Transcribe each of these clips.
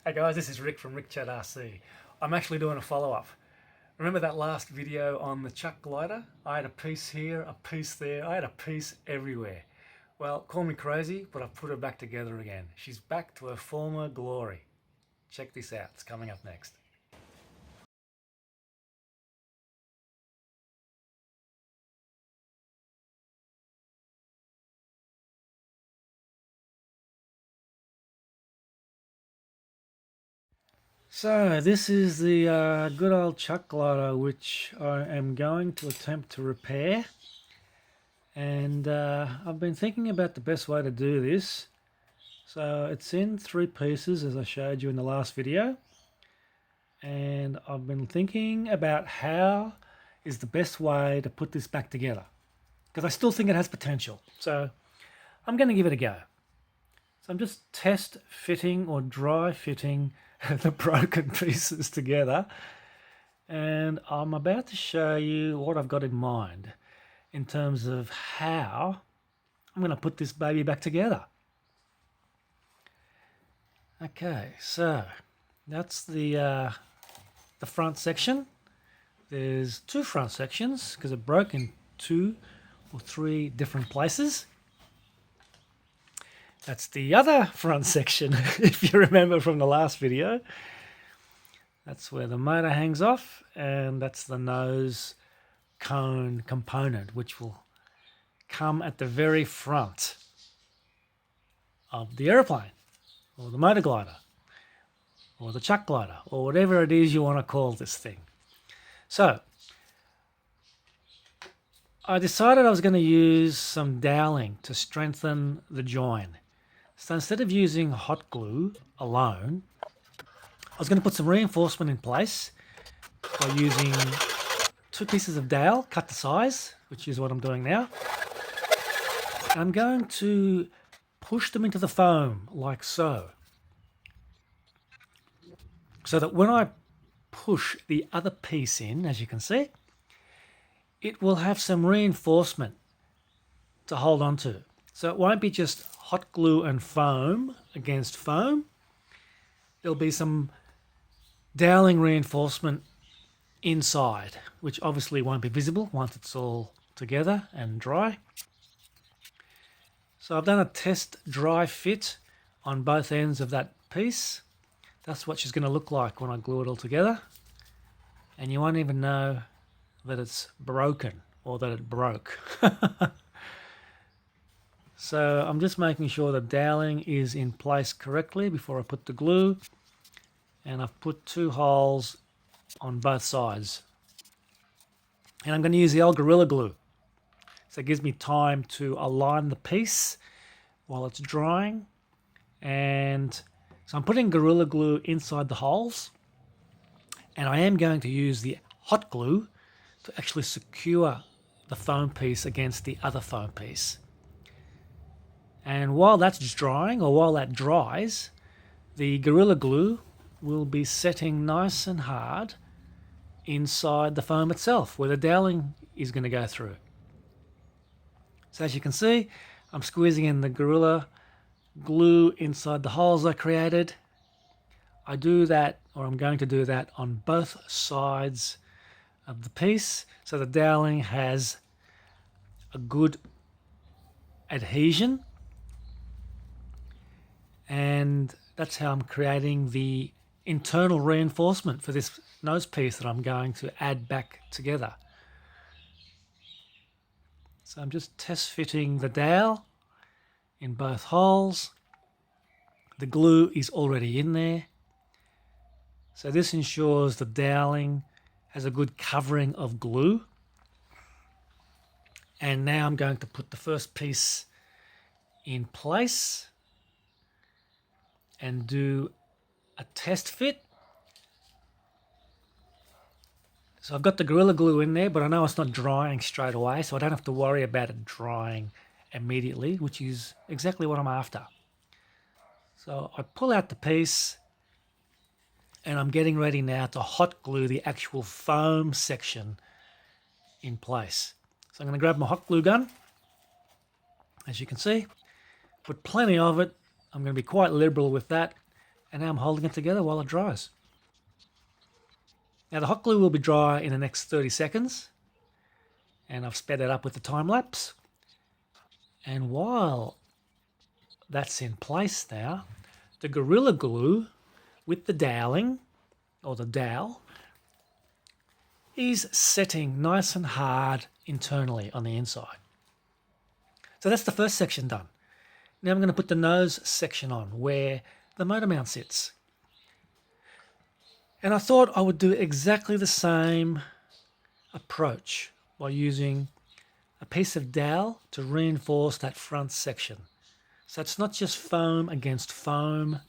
Hey guys, this is Rick from Untitled. I'm actually doing a follow-up. Remember that last video on the chuck glider? I had a piece here, a piece there, I had a piece everywhere. Well, call me crazy, but I've put her back together again. She's back to her former glory. Check this out, it's coming up next. So this is the good old chuck glider which I am going to attempt to repair, and I've been thinking about the best way to do this. So it's in 3 pieces as I showed you in the last video, and I've been thinking about how is the best way to put this back together, because I still think it has potential. So I'm going to give it a go. So I'm just test fitting or dry fitting the broken pieces together, and I'm about to show you what I've got in mind in terms of how I'm going to put this baby back together. Okay, so that's the front section. There's 2 front sections because it broke in 2 or 3 different places. That's the other front section, if you remember from the last video. That's where the motor hangs off, and that's the nose cone component, which will come at the very front of the airplane, or the motor glider, or the chuck glider, or whatever it is you want to call this thing. So, I decided I was going to use some doweling to strengthen the join. So instead of using hot glue alone, I was going to put some reinforcement in place by using 2 pieces of dowel, cut to size, which is what I'm doing now. I'm going to push them into the foam like so, so that when I push the other piece in, as you can see, it will have some reinforcement to hold on to. So it won't be just hot glue and foam against foam. There'll be some doweling reinforcement inside, which obviously won't be visible once it's all together and dry. So I've done a test dry fit on both ends of that piece. That's what she's going to look like when I glue it all together. And you won't even know that it's broken or that it broke. So I'm just making sure the doweling is in place correctly before I put the glue, and I've put 2 holes on both sides. And I'm going to use the old Gorilla Glue, so it gives me time to align the piece while it's drying. And so I'm putting Gorilla Glue inside the holes, and I am going to use the hot glue to actually secure the foam piece against the other foam piece. And while that's drying, or while that dries, the Gorilla Glue will be setting nice and hard inside the foam itself, where the doweling is going to go through. So as you can see, I'm squeezing in the Gorilla Glue inside the holes I created. I do that, or I'm going to do that, on both sides of the piece, so the doweling has a good adhesion. And that's how I'm creating the internal reinforcement for this nose piece that I'm going to add back together. So I'm just test fitting the dowel in both holes. The glue is already in there. So this ensures the doweling has a good covering of glue. And now I'm going to put the first piece in place and do a test fit. So I've got the Gorilla Glue in there, but I know it's not drying straight away, so I don't have to worry about it drying immediately, which is exactly what I'm after. So I pull out the piece, and I'm getting ready now to hot glue the actual foam section in place. So I'm going to grab my hot glue gun, as you can see, put plenty of it. I'm going to be quite liberal with that, And now I'm holding it together while it dries. Now the hot glue will be dry in the next 30 seconds. And I've sped it up with the time lapse. And while that's in place now, the Gorilla Glue with the doweling, or the dowel, is setting nice and hard internally on the inside. So that's the first section done. Now I'm going to put the nose section on where the motor mount sits. And I thought I would do exactly the same approach by using a piece of dowel to reinforce that front section. So it's not just foam against foam.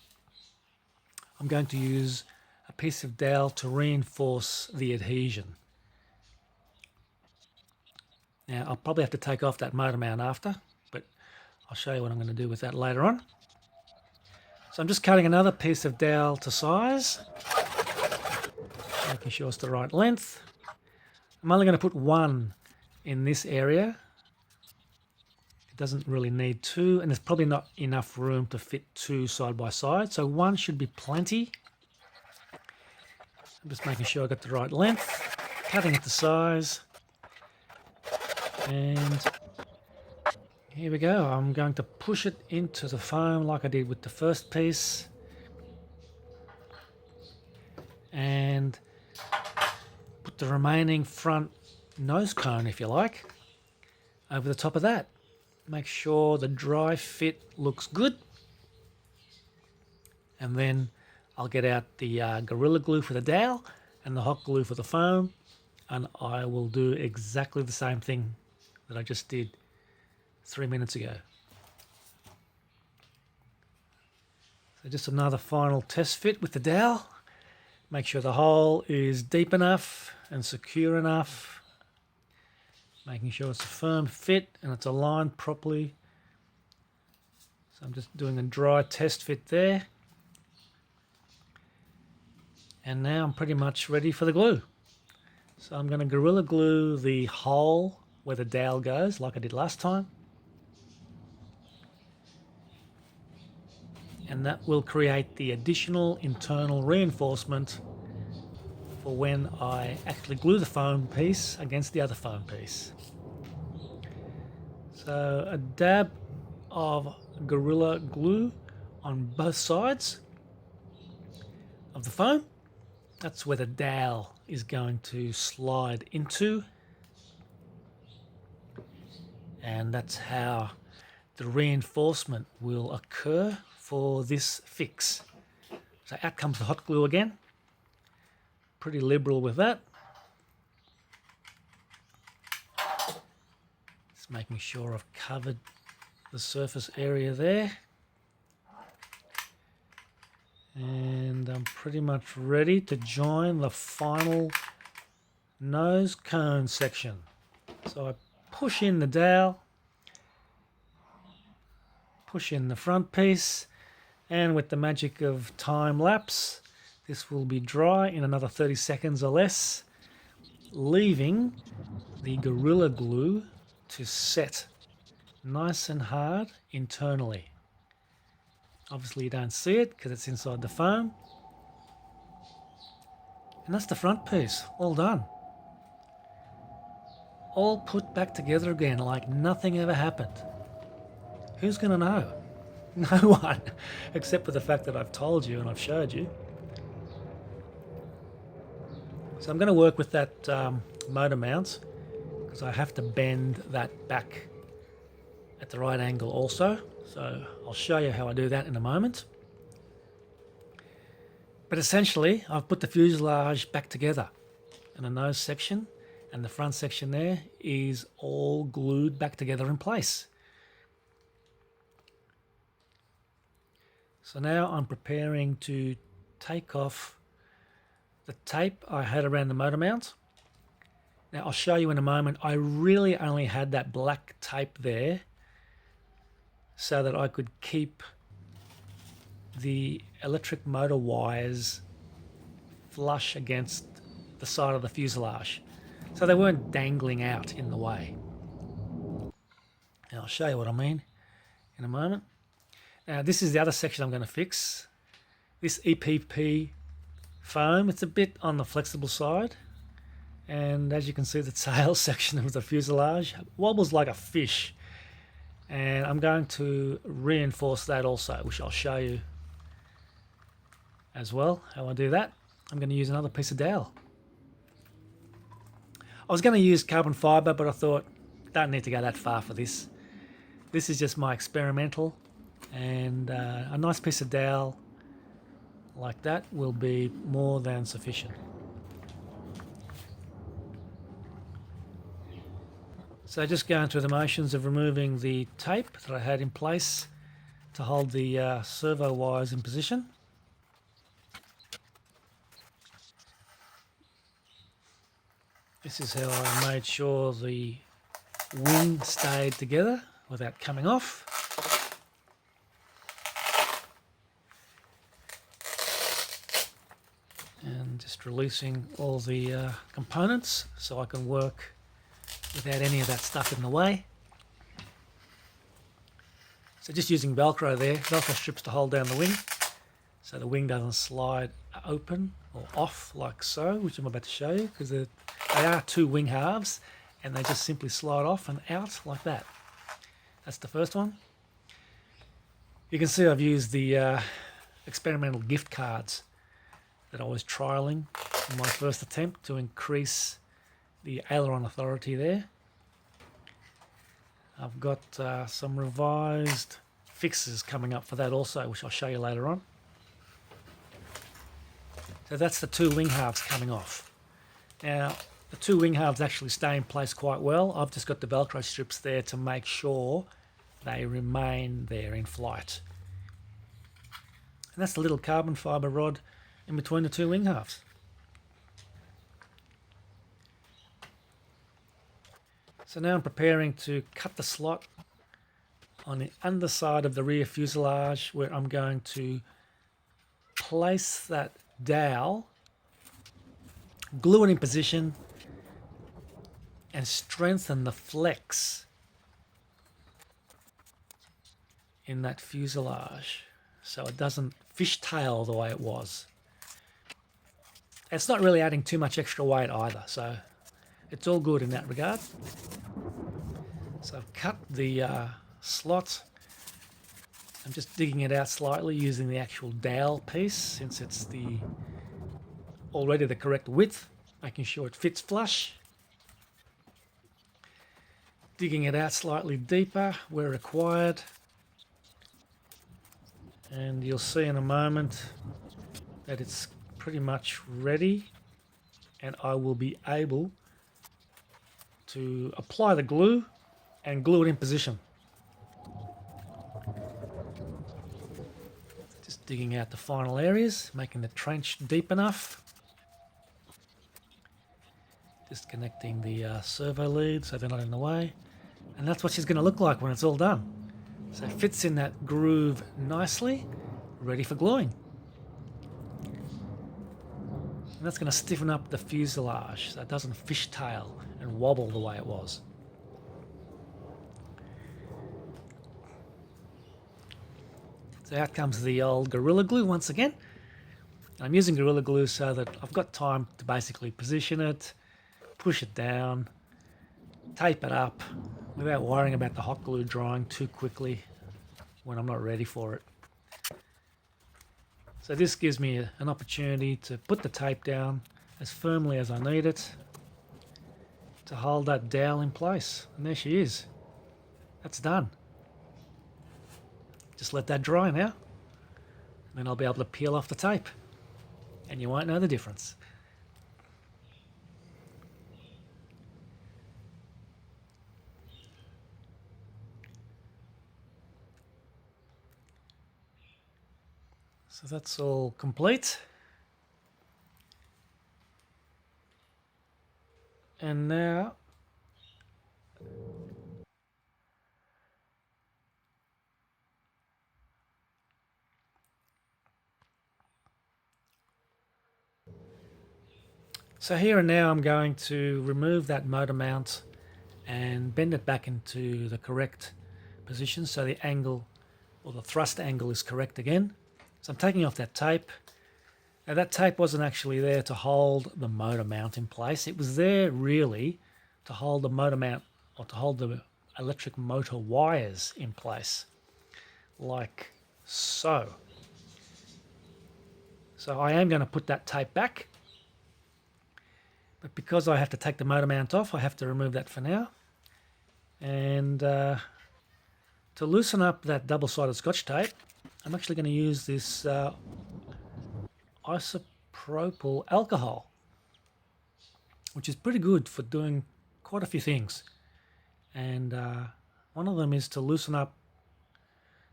I'm going to use a piece of dowel to reinforce the adhesion. Now I'll probably have to take off that motor mount after, but I'll show you what I'm going to do with that later on. So I'm just cutting another piece of dowel to size, making sure it's the right length. I'm only going to put one in this area. It doesn't really need two, and there's probably not enough room to fit two side by side, so one should be plenty. I'm just making sure I got the right length, cutting it to size, and here we go. I'm going to push it into the foam like I did with the first piece, and put the remaining front nose cone, if you like, over the top of that. Make sure the dry fit looks good, and then I'll get out the Gorilla Glue for the dowel and the hot glue for the foam, and I will do exactly the same thing that I just did 3 minutes ago. So just another final test fit with the dowel. Make sure the hole is deep enough and secure enough. Making sure it's a firm fit and it's aligned properly. So I'm just doing a dry test fit there. And now I'm pretty much ready for the glue. So I'm going to Gorilla Glue the hole where the dowel goes, like I did last time. And that will create the additional internal reinforcement for when I actually glue the foam piece against the other foam piece. So a dab of Gorilla Glue on both sides of the foam. That's where the dowel is going to slide into. And that's how the reinforcement will occur for this fix. So out comes the hot glue again. Pretty liberal with that. Just making sure I've covered the surface area there. And I'm pretty much ready to join the final nose cone section. So I push in the dowel, push in the front piece, and with the magic of time lapse, this will be dry in another 30 seconds or less, leaving the Gorilla Glue to set nice and hard internally. Obviously you don't see it because it's inside the foam. And that's the front piece, all done. All put back together again like nothing ever happened. Who's going to know? No one, except for the fact that I've told you and I've showed you. So I'm going to work with that motor mount because I have to bend that back at the right angle also. So I'll show you how I do that in a moment. But essentially, I've put the fuselage back together, and the nose section and the front section there is all glued back together in place. So now I'm preparing to take off the tape I had around the motor mount. Now I'll show you in a moment. I really only had that black tape there so that I could keep the electric motor wires flush against the side of the fuselage, so they weren't dangling out in the way. And I'll show you what I mean in a moment. Now this is the other section I'm going to fix. This EPP foam, it's a bit on the flexible side, and as you can see, the tail section of the fuselage wobbles like a fish, and I'm going to reinforce that also, which I'll show you as well how I do that. I'm going to use another piece of dowel. I was going to use carbon fibre, but I thought don't need to go that far for this. This is just my experimental, and a nice piece of dowel like that will be more than sufficient. So just going through the motions of removing the tape that I had in place to hold the servo wires in position. This is how I made sure the wing stayed together without coming off. And just releasing all the components so I can work without any of that stuff in the way. So just using Velcro there, Velcro strips to hold down the wing so the wing doesn't slide open or off like so, which I'm about to show you, because they are two wing halves and they just simply slide off and out like that. That's the first one. You can see I've used the experimental gift cards that I was trialing in my first attempt to increase the aileron authority there. I've got some revised fixes coming up for that also, which I'll show you later on. So that's the two wing halves coming off. Now, the two wing halves actually stay in place quite well. I've just got the Velcro strips there to make sure they remain there in flight. And that's the little carbon fibre rod in between the two wing halves. So now I'm preparing to cut the slot on the underside of the rear fuselage, where I'm going to place that dowel, glue it in position, and strengthen the flex in that fuselage so it doesn't fishtail the way it was. It's not really adding too much extra weight either, so it's all good in that regard. So I've cut the slot. I'm just digging it out slightly using the actual dowel piece, since it's already the correct width, making sure it fits flush. Digging it out slightly deeper where required. And you'll see in a moment that it's pretty much ready, and I will be able to apply the glue and glue it in position. Just digging out the final areas, making the trench deep enough. Just connecting the servo leads so they're not in the way. And that's what she's going to look like when it's all done. So it fits in that groove nicely, ready for gluing. And that's going to stiffen up the fuselage so it doesn't fishtail and wobble the way it was. So out comes the old Gorilla Glue once again. I'm using Gorilla Glue so that I've got time to basically position it, push it down, tape it up without worrying about the hot glue drying too quickly when I'm not ready for it. So this gives me an opportunity to put the tape down as firmly as I need it to hold that dowel in place. And there she is. That's done. Just let that dry now, and then I'll be able to peel off the tape and you won't know the difference. So that's all complete. And now here and now I'm going to remove that motor mount and bend it back into the correct position so the angle, or the thrust angle, is correct again. So I'm taking off that tape. Now that tape wasn't actually there to hold the motor mount in place. It was there really to hold the motor mount, or to hold the electric motor wires in place, like so. So I am going to put that tape back, but because I have to take the motor mount off, I have to remove that for now. And to loosen up that double-sided Scotch tape, I'm actually going to use this isopropyl alcohol, which is pretty good for doing quite a few things. And one of them is to loosen up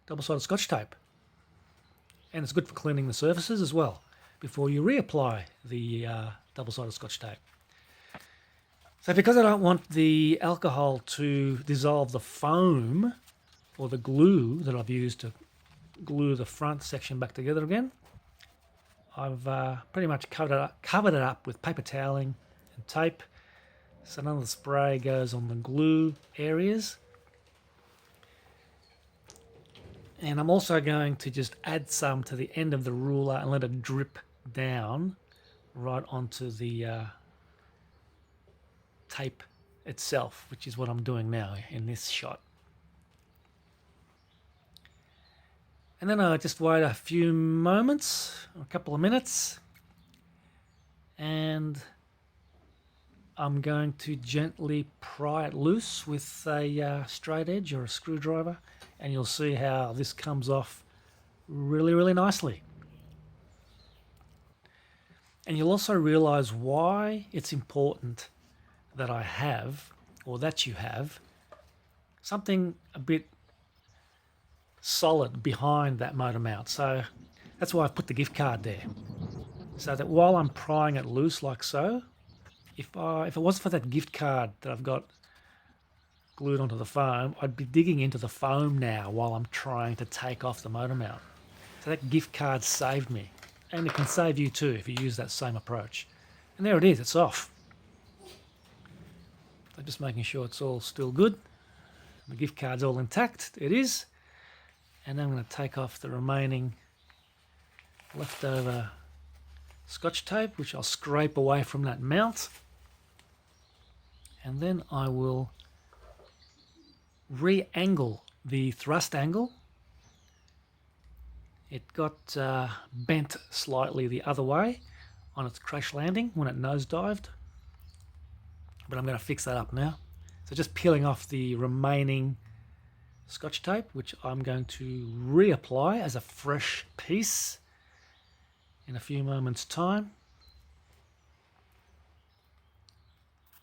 double-sided Scotch tape. And it's good for cleaning the surfaces as well before you reapply the double-sided Scotch tape. So because I don't want the alcohol to dissolve the foam or the glue that I've used to glue the front section back together again, I've pretty much covered it up with paper toweling and tape, so none of the spray goes on the glue areas. And I'm also going to just add some to the end of the ruler and let it drip down right onto the tape itself, which is what I'm doing now in this shot. And then I just wait a few moments, a couple of minutes, and I'm going to gently pry it loose with a straight edge or a screwdriver, and you'll see how this comes off really, really nicely. And you'll also realize why it's important that I have, or that you have, something a bit solid behind that motor mount. So that's why I've put the gift card there, so that while I'm prying it loose like so, if it wasn't for that gift card that I've got glued onto the foam, I'd be digging into the foam now while I'm trying to take off the motor mount. So that gift card saved me, and it can save you too if you use that same approach. And there it is, it's off. So just making sure it's all still good. The gift card's all intact, it is. And then I'm going to take off the remaining leftover Scotch tape, which I'll scrape away from that mount. And then I will re-angle the thrust angle. It got bent slightly the other way on its crash landing when it nosedived, but I'm going to fix that up now. So just peeling off the remaining Scotch tape, which I'm going to reapply as a fresh piece in a few moments' time.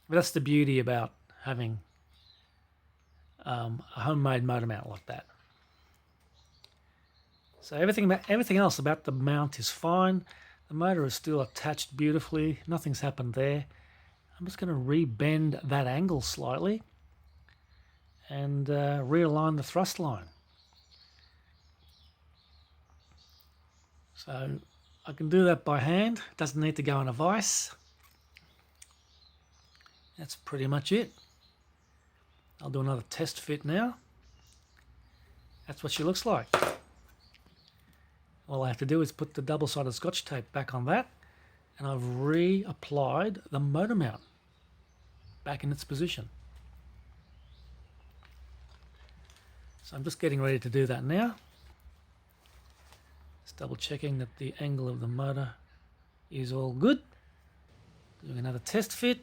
But that's the beauty about having a homemade motor mount like that. So everything else about the mount is fine. The motor is still attached beautifully. Nothing's happened there. I'm just going to re-bend that angle slightly and realign the thrust line. So I can do that by hand. It doesn't need to go in a vise. That's pretty much it. I'll do another test fit now. That's what she looks like. All I have to do is put the double-sided Scotch tape back on that, and I've reapplied the motor mount back in its position. So I'm just getting ready to do that now. Just double checking that the angle of the motor is all good. Doing another test fit.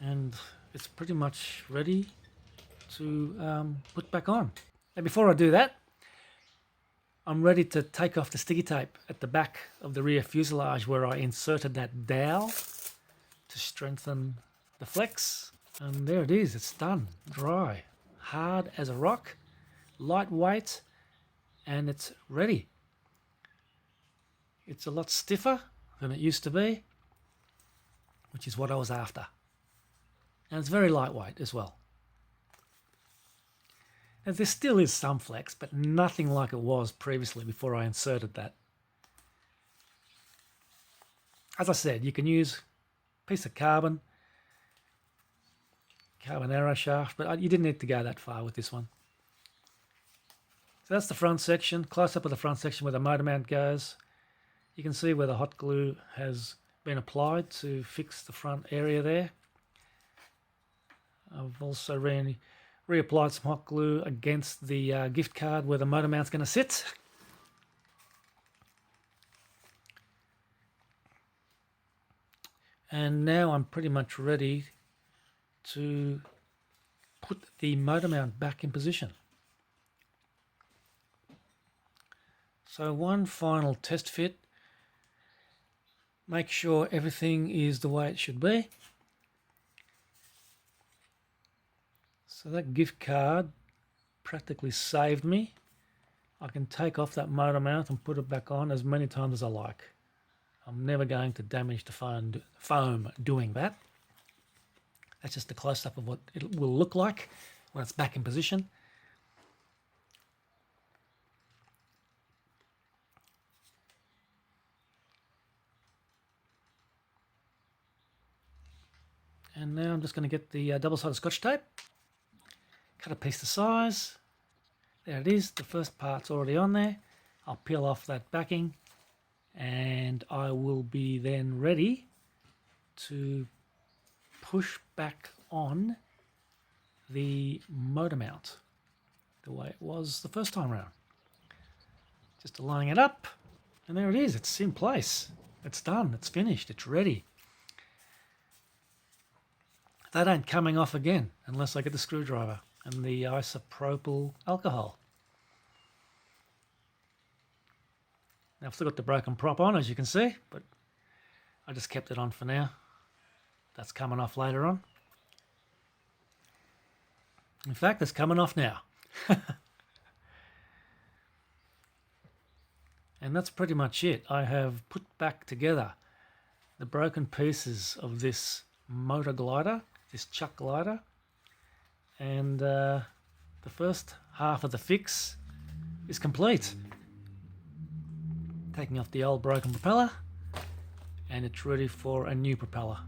And it's pretty much ready to put back on. And before I do that, I'm ready to take off the sticky tape at the back of the rear fuselage where I inserted that dowel to strengthen the flex. And there it is, it's done, dry, hard as a rock, lightweight, and it's ready. It's a lot stiffer than it used to be, which is what I was after. And it's very lightweight as well. And there still is some flex, but nothing like it was previously before I inserted that. As I said, you can use a piece of carbon arrow shaft, but you didn't need to go that far with this one. So that's the front section, close up of the front section where the motor mount goes. You can see where the hot glue has been applied to fix the front area there. I've also reapplied some hot glue against the gift card where the motor mount's going to sit. And now I'm pretty much ready to put the motor mount back in position. So one final test fit. Make sure everything is the way it should be. So that gift card practically saved me. I can take off that motor mount and put it back on as many times as I like. I'm never going to damage the foam doing that. That's just a close-up of what it will look like when it's back in position. And now I'm just going to get the double-sided Scotch tape, cut a piece to size. There it is, the first part's already on there. I'll peel off that backing and I will be then ready to push back on the motor mount the way it was the first time around. Just lining it up, and there it is, it's in place. It's done, it's finished, it's ready. That ain't coming off again unless I get the screwdriver and the isopropyl alcohol. Now I've still got the broken prop on, as you can see, but I just kept it on for now. That's coming off later on. In fact, it's coming off now. And that's pretty much it. I have put back together the broken pieces of this motor glider, this chuck glider, and the first half of the fix is complete. Taking off the old broken propeller, and it's ready for a new propeller.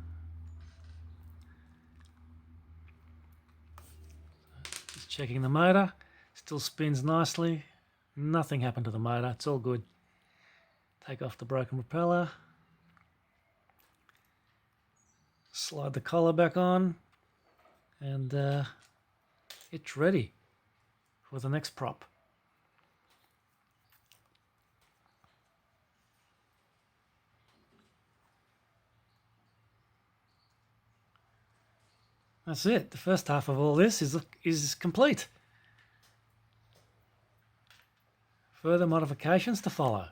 Just checking the motor, still spins nicely, nothing happened to the motor, it's all good. Take off the broken propeller, slide the collar back on, and it's ready for the next prop. That's it. The first half of all this is complete. Further modifications to follow.